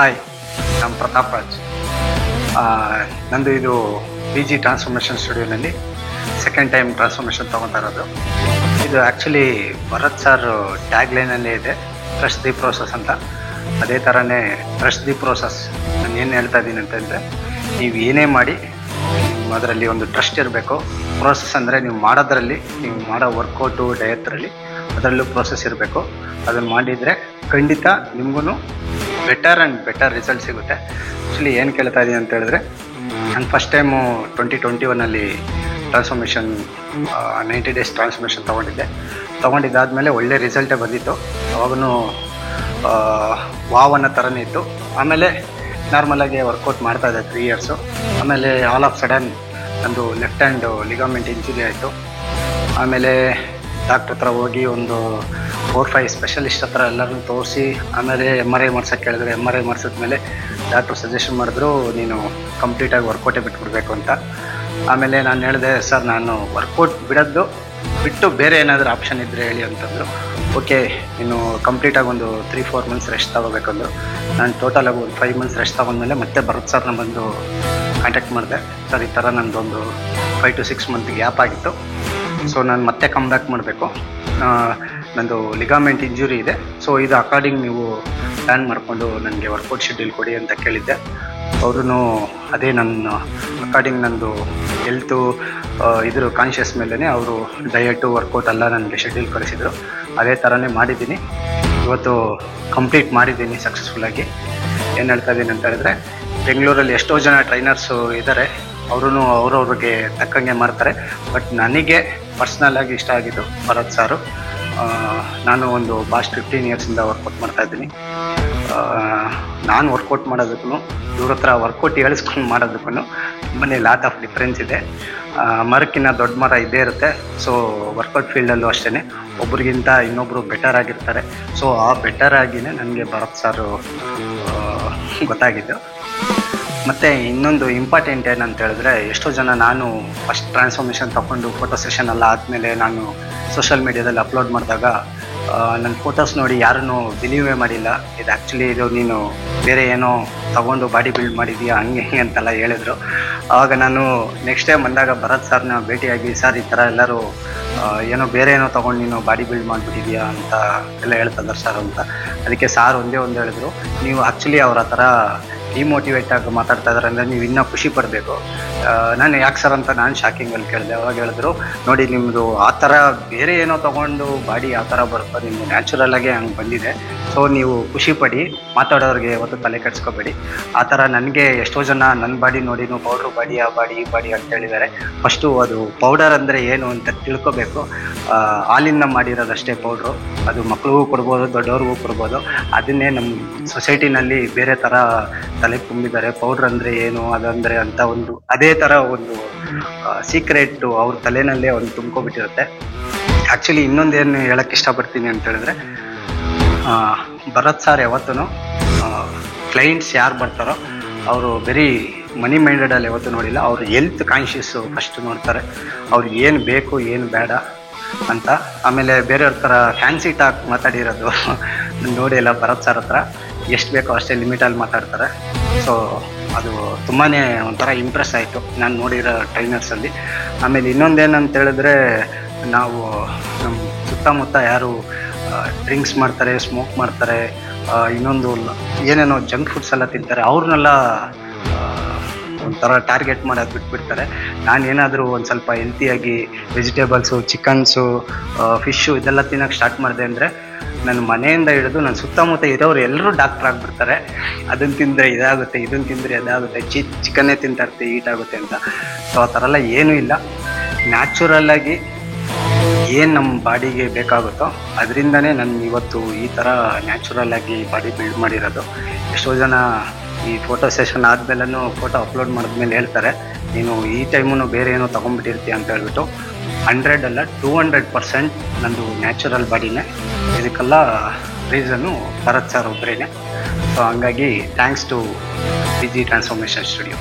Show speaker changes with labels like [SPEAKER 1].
[SPEAKER 1] Hi, ನಾನು ಪ್ರತಾಪ್ ರಾಜ್. ನಂದು ಇದು PG ಟ್ರಾನ್ಸ್ಫಾರ್ಮೇಷನ್ ಸ್ಟುಡಿಯೋನಲ್ಲಿ ಸೆಕೆಂಡ್ ಟೈಮ್ ಟ್ರಾನ್ಸ್ಫಾರ್ಮೇಷನ್ ತೊಗೊತಾ ಇರೋದು. ಇದು ಆ್ಯಕ್ಚುಲಿ ಭರತ್ ಸರ್ ಟ್ಯಾಗ್ಲೈನಲ್ಲೇ ಇದೆ, ಟ್ರಸ್ಟ್ ದಿ ಪ್ರೋಸೆಸ್ ಅಂತ. ಅದೇ ಥರನೇ ಟ್ರಸ್ಟ್ ದಿ ಪ್ರೋಸೆಸ್. ನಾನು ಏನು ಹೇಳ್ತಾ ಇದ್ದೀನಿ ಅಂತಂದರೆ, ನೀವು ಏನೇ ಮಾಡಿ ಅದರಲ್ಲಿ ಒಂದು ಟ್ರಸ್ಟ್ ಇರಬೇಕು. ಪ್ರೋಸೆಸ್ ಅಂದರೆ ನೀವು ಮಾಡೋದ್ರಲ್ಲಿ, ನೀವು ಮಾಡೋ ವರ್ಕೌಟು ಡಯತ್ರಲ್ಲಿ ಅದರಲ್ಲೂ ಪ್ರೋಸೆಸ್ ಇರಬೇಕು. ಅದನ್ನು ಮಾಡಿದರೆ ಖಂಡಿತ ನಿಮಗೂ ಬೆಟರ್ ಆ್ಯಂಡ್ ಬೆಟರ್ ರಿಸಲ್ಟ್ ಸಿಗುತ್ತೆ. ಆ್ಯಕ್ಚುಲಿ ಏನು ಕೇಳ್ತಾ ಇದ್ದೀನಿ ಅಂತ ಹೇಳಿದ್ರೆ, ನಾನು first time 2021 transformation 90 days transformation ತೊಗೊಂಡಿದ್ದಾದಮೇಲೆ ಒಳ್ಳೆ ರಿಸಲ್ಟೇ ಬಂದಿತ್ತು. ಅವಾಗೂ ವಾವ್ ಅನ್ನೋ ಥರನೇ ಇತ್ತು. ಆಮೇಲೆ ನಾರ್ಮಲಾಗಿ ವರ್ಕೌಟ್ ಮಾಡ್ತಾಯಿದ್ದೆ 3 ಇಯರ್ಸು. ಆಮೇಲೆ ಆಲ್ ಆಫ್ ಸಡನ್ ನಂದು ಲೆಫ್ಟ್ ಹ್ಯಾಂಡು ಲಿಗಾಮೆಂಟ್ ಇಂಜುರಿ ಆಯಿತು. ಆಮೇಲೆ ಡಾಕ್ಟ್ರ್ ಹತ್ರ ಹೋಗಿ ಒಂದು 4-5 ಸ್ಪೆಷಲಿಸ್ಟ್ ಹತ್ರ ಎಲ್ಲರೂ ತೋರಿಸಿ, ಆಮೇಲೆ MRI ಮಾಡ್ಸೋಕ್ಕೆ ಕೇಳಿದ್ರೆ MRI ಮಾಡಿಸಿದ್ಮೇಲೆ ಡಾಕ್ಟ್ರು ಸಜೆಷನ್ ಮಾಡಿದ್ರು, ನೀನು ಕಂಪ್ಲೀಟಾಗಿ ವರ್ಕೌಟೇ ಬಿಟ್ಬಿಡ್ಬೇಕು ಅಂತ. ಆಮೇಲೆ ನಾನು ಹೇಳಿದೆ, ಸರ್ ನಾನು ವರ್ಕೌಟ್ ಬಿಟ್ಟು ಬೇರೆ ಏನಾದರೂ ಆಪ್ಷನ್ ಇದ್ದರೆ ಹೇಳಿ ಅಂತಂದರು. ಓಕೆ, ನೀನು ಕಂಪ್ಲೀಟಾಗಿ ಒಂದು 3-4 ಮಂತ್ಸ್ ರೆಸ್ಟ್ ತೊಗೋಬೇಕಂದ್ರು. ನಾನು ಟೋಟಲಾಗಿ ಒಂದು 5 ಮಂತ್ಸ್ ರೆಸ್ಟ್ ತೊಗೊಂಡ್ಮೇಲೆ ಮತ್ತೆ ಭರತ್ ಸರ್ನ ಬಂದು ಕಾಂಟ್ಯಾಕ್ಟ್ ಮಾಡಿದೆ. ಸರ್, ಈ ಥರ ನಂದೊಂದು 5 to 6 ಮಂತ್ ಗ್ಯಾಪ್ ಆಗಿತ್ತು, ಸೊ ನಾನು ಮತ್ತೆ ಕಮ್ ಬ್ಯಾಕ್ ಮಾಡಬೇಕು, ನಂದು ಲಿಗಾಮೆಂಟ್ ಇಂಜುರಿ ಇದೆ, ಸೊ ಇದು ಅಕಾರ್ಡಿಂಗ್ ನೀವು ಪ್ಲ್ಯಾನ್ ಮಾಡಿಕೊಂಡು ನನಗೆ ವರ್ಕೌಟ್ ಶೆಡ್ಯೂಲ್ ಕೊಡಿ ಅಂತ ಕೇಳಿದ್ದೆ. ಅವರು ಅದೇ ನನ್ನ ಅಕಾರ್ಡಿಂಗ್ ನಂದು ಹೆಲ್ತು ಇದ್ರ ಕಾನ್ಷಿಯಸ್ ಮೇಲೇ ಅವರು ಡಯಟು ವರ್ಕೌಟ್ ಎಲ್ಲ ನನಗೆ ಶೆಡ್ಯೂಲ್ ಕಳಿಸಿದರು. ಅದೇ ಥರನೇ ಮಾಡಿದ್ದೀನಿ. ಇವತ್ತು ಕಂಪ್ಲೀಟ್ ಮಾಡಿದ್ದೀನಿ ಸಕ್ಸಸ್ಫುಲ್ಲಾಗಿ. ಏನು ಹೇಳ್ತಾ ಇದ್ದೀನಿ ಅಂತ ಹೇಳಿದ್ರೆ, ಬೆಂಗಳೂರಲ್ಲಿ ಎಷ್ಟೋ ಜನ ಟ್ರೈನರ್ಸು ಇದ್ದಾರೆ, ಅವ್ರವ್ರಿಗೆ ತಕ್ಕಂಗೆ ಮಾಡ್ತಾರೆ. ಬಟ್ ನನಗೆ ಪರ್ಸ್ನಲ್ಲಾಗಿ ಇಷ್ಟ ಆಗಿದ್ದು ಭರತ್ ಸಾರು. ನಾನು ಒಂದು ಪಾಸ್ಟ್ 15 ಇಯರ್ಸಿಂದ ವರ್ಕೌಟ್ ಮಾಡ್ತಾಯಿದ್ದೀನಿ. ನಾನು ವರ್ಕೌಟ್ ಮಾಡೋದಕ್ಕೂ ಇವ್ರ ಹತ್ರ ವರ್ಕೌಟ್ ಹೇಳಿಸ್ಕೊಂಡು ಮಾಡೋದಕ್ಕೂ ತುಂಬಾ ಲಾಟ್ ಆಫ್ ಡಿಫ್ರೆನ್ಸ್ ಇದೆ. ಮರಕ್ಕಿಂತ ದೊಡ್ಡ ಮರ ಇದ್ದೇ ಇರುತ್ತೆ. ಸೊ ವರ್ಕೌಟ್ ಫೀಲ್ಡಲ್ಲೂ ಅಷ್ಟೇ ಒಬ್ರಿಗಿಂತ ಇನ್ನೊಬ್ಬರು ಬೆಟರ್ ಆಗಿರ್ತಾರೆ. ಸೊ ಆ ಬೆಟರ್ ಆಗಿಯೇ ನನಗೆ ಭರತ್ ಸಾರು ಗೊತ್ತಾಗಿದ್ದು. ಮತ್ತು ಇನ್ನೊಂದು ಇಂಪಾರ್ಟೆಂಟ್ ಏನಂತ ಹೇಳಿದ್ರೆ, ಎಷ್ಟೋ ಜನ ನಾನು ಫಸ್ಟ್ ಟ್ರಾನ್ಸ್ಫಾರ್ಮೇಷನ್ ತೊಗೊಂಡು ಫೋಟೋ ಸೆಷನ್ ಎಲ್ಲ ಆದಮೇಲೆ ನಾನು ಸೋಷಲ್ ಮೀಡ್ಯಾದಲ್ಲಿ ಅಪ್ಲೋಡ್ ಮಾಡಿದಾಗ ನನ್ನ ಫೋಟೋಸ್ ನೋಡಿ ಯಾರೂ ಬಿಲೀವೇ ಮಾಡಿಲ್ಲ. ಇದು ಆ್ಯಕ್ಚುಲಿ ಇದು ನೀನು ಬೇರೆ ಏನೋ ತೊಗೊಂಡು ಬಾಡಿ ಬಿಲ್ಡ್ ಮಾಡಿದೀಯಾ ಹಂಗೆ ಅಂತೆಲ್ಲ ಹೇಳಿದರು. ಆವಾಗ ನಾನು ನೆಕ್ಸ್ಟ್ ಟೈಮ್ ಬಂದಾಗ ಭರತ್ ಸರ್ನ ಭೇಟಿಯಾಗಿ, ಸರ್ ಈ ಥರ ಎಲ್ಲರೂ ಏನೋ ಬೇರೆ ಏನೋ ತೊಗೊಂಡು ನೀನು ಬಾಡಿ ಬಿಲ್ಡ್ ಮಾಡಿಬಿಟ್ಟಿದೆಯಾ ಅಂತ ಎಲ್ಲ ಹೇಳ್ತಿದ್ದಾರೆ ಸರ್ ಅಂತ. ಅದಕ್ಕೆ ಸಾರ್ ಒಂದೇ ಒಂದು ಹೇಳಿದ್ರು, ನೀವು ಆ್ಯಕ್ಚುಲಿ ಅವ್ರ ಆ ಥರ ಡಿಮೋಟಿವೇಟ್ ಆಗಿ ಮಾತಾಡ್ತಾ ಇದ್ದಾರೆ ಅಂದರೆ ನೀವು ಇನ್ನೂ ಖುಷಿ ಪಡಬೇಕು. ನಾನು ಯಾಕೆ ಸರ್ ಅಂತ ನಾನು ಶಾಕಿಂಗಲ್ಲಿ ಕೇಳಿದೆ. ಅವಾಗ ಹೇಳಿದ್ರು, ನೋಡಿ ನಿಮ್ಮದು ಆ ಥರ ಬೇರೆ ಏನೋ ತೊಗೊಂಡು ಬಾಡಿ ಆ ಥರ ಬರುತ್ತೆ, ನಿಮ್ಮದು ನ್ಯಾಚುರಲಾಗೆ ಹಂಗೆ ಬಂದಿದೆ. ಸೊ ನೀವು ಖುಷಿ ಪಡಿ, ಮಾತಾಡೋರಿಗೆ ಯಾವತ್ತೂ ತಲೆ ಕೆಡಿಸ್ಕೋಬೇಡಿ. ಆ ಥರ ನನಗೆ ಎಷ್ಟೋ ಜನ ನನ್ನ ಬಾಡಿ ನೋಡಿ ಪೌಡ್ರು ಬಾಡಿ, ಆ ಬಾಡಿ ಈ ಬಾಡಿ ಅಂತ ಹೇಳಿದ್ದಾರೆ. ಫಸ್ಟು ಅದು ಪೌಡರ್ ಅಂದರೆ ಏನು ಅಂತ ತಿಳ್ಕೊಬೇಕು. ಹಾಲಿಂದ ಮಾಡಿರೋದಷ್ಟೇ ಪೌಡ್ರು. ಅದು ಮಕ್ಳಿಗೂ ಕೊಡ್ಬೋದು, ದೊಡ್ಡವ್ರಿಗೂ ಕೊಡ್ಬೋದು. ಅದನ್ನೇ ನಮ್ಮ ಸೊಸೈಟಿನಲ್ಲಿ ಬೇರೆ ಥರ ತಲೆ ತುಂಬಿದ್ದಾರೆ. ಪೌಡ್ರ್ ಅಂದರೆ ಏನು, ಅದಂದರೆ ಅಂತ ಒಂದು ಅದೇ ಥರ ಒಂದು ಸೀಕ್ರೆಟು ಅವ್ರ ತಲೆನಲ್ಲೇ ಒಂದು ತುಂಬ್ಕೊಬಿಟ್ಟಿರುತ್ತೆ. ಆ್ಯಕ್ಚುಲಿ ಇನ್ನೊಂದೇನು ಹೇಳೋಕ್ಕೆ ಇಷ್ಟಪಡ್ತೀನಿ ಅಂತ ಹೇಳಿದ್ರೆ, ಭರತ್ ಸರ್ ಯಾವತ್ತೂ ಕ್ಲೈಂಟ್ಸ್ ಯಾರು ಬರ್ತಾರೋ ಅವರು ಬರೀ ಮನಿ ಮೈಂಡೆಡಲ್ಲಿ ಯಾವತ್ತೂ ನೋಡಿಲ್ಲ. ಅವರು ಹೆಲ್ತ್ ಕಾನ್ಷಿಯಸ್ಸು ಫಸ್ಟ್ ನೋಡ್ತಾರೆ, ಅವ್ರಿಗೆ ಏನು ಬೇಕು ಏನು ಬೇಡ ಅಂತ. ಆಮೇಲೆ ಬೇರೆಯವ್ರ ಥರ ಫ್ಯಾನ್ಸಿ ಟಾಕ್ ಮಾತಾಡಿರೋದು ನೋಡಿಲ್ಲ. ಭರತ್ ಸರ್ ಹತ್ರ ಎಷ್ಟು ಬೇಕೋ ಅಷ್ಟೇ ಲಿಮಿಟಲ್ಲಿ ಮಾತಾಡ್ತಾರೆ. ಸೊ ಅದು ತುಂಬಾ ಒಂಥರ ಇಂಪ್ರೆಸ್ ಆಯಿತು ನಾನು ನೋಡಿರೋ ಟ್ರೈನರ್ಸಲ್ಲಿ. ಆಮೇಲೆ ಇನ್ನೊಂದೇನಂತ ಹೇಳಿದ್ರೆ, ನಾವು ನಮ್ಮ ಸುತ್ತಮುತ್ತ ಯಾರು ಡ್ರಿಂಕ್ಸ್ ಮಾಡ್ತಾರೆ, ಸ್ಮೋಕ್ ಮಾಡ್ತಾರೆ, ಇನ್ನೊಂದು ಏನೇನೋ ಜಂಕ್ ಫುಡ್ಸ್ ಎಲ್ಲ ತಿಂತಾರೆ, ಅವ್ರನ್ನೆಲ್ಲ ಒಂಥರ ಟಾರ್ಗೆಟ್ ಮಾಡೋದು ಬಿಟ್ಬಿಡ್ತಾರೆ. ನಾನೇನಾದರೂ ಒಂದು ಸ್ವಲ್ಪ ಹೆಲ್ತಿಯಾಗಿ ವೆಜಿಟೇಬಲ್ಸು, ಚಿಕನ್ಸು, ಫಿಶ್ಶು ಇದೆಲ್ಲ ತಿನ್ನೋಕ್ಕೆ ಸ್ಟಾರ್ಟ್ ಮಾಡಿದೆ ಅಂದರೆ ನನ್ನ ಮನೆಯಿಂದ ಹಿಡಿದು ನನ್ನ ಸುತ್ತಮುತ್ತ ಇರೋರು ಎಲ್ಲರೂ ಡಾಕ್ಟ್ರ್ ಆಗಿಬಿಡ್ತಾರೆ. ಅದನ್ನು ತಿಂದರೆ ಇದಾಗುತ್ತೆ, ಇದನ್ನು ತಿಂದರೆ ಅದಾಗುತ್ತೆ, ಚಿಕನ್ನೇ ತಿಂತಾಯಿರ್ತೀವಿ ಈಟಾಗುತ್ತೆ ಅಂತ. ಸೊ ಆ ಥರ ಎಲ್ಲ ಏನೂ ಇಲ್ಲ. ನ್ಯಾಚುರಲ್ಲಾಗಿ ಏನು ನಮ್ಮ ಬಾಡಿಗೆ ಬೇಕಾಗುತ್ತೋ ಅದರಿಂದನೇ ನಾನು ಇವತ್ತು ಈ ಥರ ನ್ಯಾಚುರಲ್ಲಾಗಿ ಬಾಡಿ ಬಿಲ್ಡ್ ಮಾಡಿರೋದು. ಎಷ್ಟೋ ಜನ ಈ ಫೋಟೋ ಸೆಷನ್ ಆದಮೇಲೂ ಫೋಟೋ ಅಪ್ಲೋಡ್ ಮಾಡಿದ್ಮೇಲೆ ಹೇಳ್ತಾರೆ, ನೀನು ಈ ಟೈಮೂ ಬೇರೆ ಏನೋ ತೊಗೊಂಡ್ಬಿಟ್ಟಿರ್ತೀಯ ಅಂತ ಹೇಳ್ಬಿಟ್ಟು. 100 ಅಲ್ಲ 200% ನಂದು ನ್ಯಾಚುರಲ್ ಬಾಡಿನೇ. ಇದಕ್ಕೆಲ್ಲ ರೀಸನ್ನು ಭರತ್ ಸರ್ ಒಬ್ಬರೇ. ಸೊ ಹಂಗಾಗಿ thanks to PG transformation studio.